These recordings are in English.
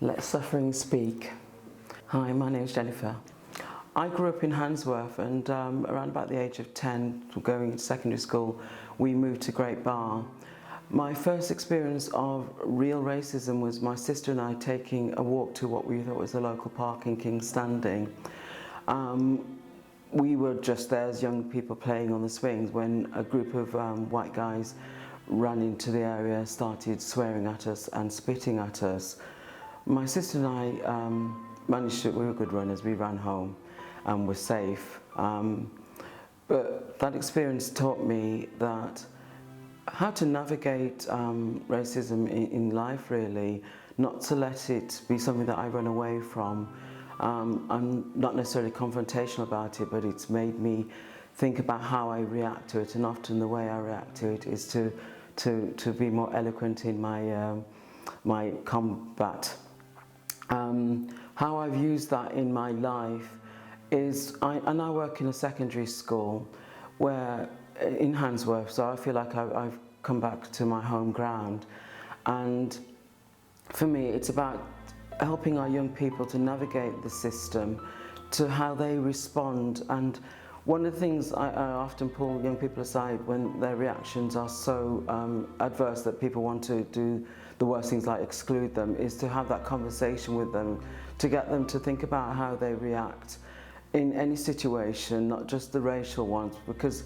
Let suffering speak. Hi, my name is Jennifer. I grew up in Handsworth, and around about the age of 10, going to secondary school, we moved to Great Barr. My first experience of real racism was my sister and I taking a walk to what we thought was a local park in King's Standing. We were just there as young people playing on the swings when a group of white guys ran into the area, started swearing at us and spitting at us. My sister and I managed to, we were good runners, we ran home and were safe. But that experience taught me that how to navigate racism in life, really, not to let it be something that I run away from. I'm not necessarily confrontational about it, but it's made me think about how I react to it, and often the way I react to it is to be more eloquent in my combat. How I've used that in my life is, I now work in a secondary school where in Handsworth, so I feel like I've come back to my home ground, and for me it's about helping our young people to navigate the system, to how they respond. And one of the things I often pull young people aside when their reactions are so adverse that people want to do the worst things like exclude them, is to have that conversation with them, to get them to think about how they react in any situation, not just the racial ones, because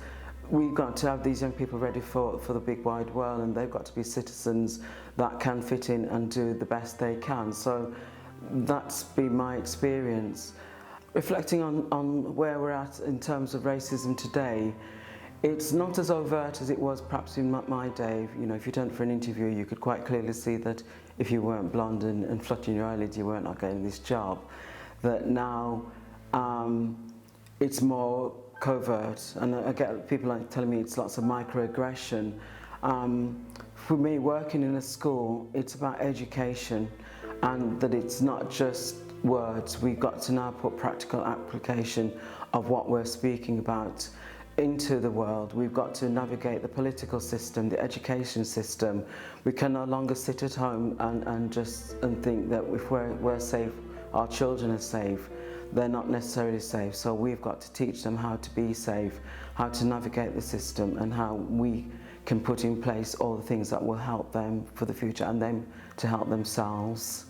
we've got to have these young people ready for the big wide world, and they've got to be citizens that can fit in and do the best they can. So that's been my experience. Reflecting on where we're at in terms of racism today, it's not as overt as it was perhaps in my day. You know, if you turned for an interview, you could quite clearly see that if you weren't blonde and fluttering your eyelids, you weren't not getting this job. That now it's more covert, and I get people like telling me it's lots of microaggression. For me, working in a school, it's about education, and that it's not just words. We've got to now put practical application of what we're speaking about into the world. We've got to navigate the political system, the education system. We can no longer sit at home and think that if we're safe, our children are safe. They're not necessarily safe, so we've got to teach them how to be safe, how to navigate the system, and how we can put in place all the things that will help them for the future and them to help themselves.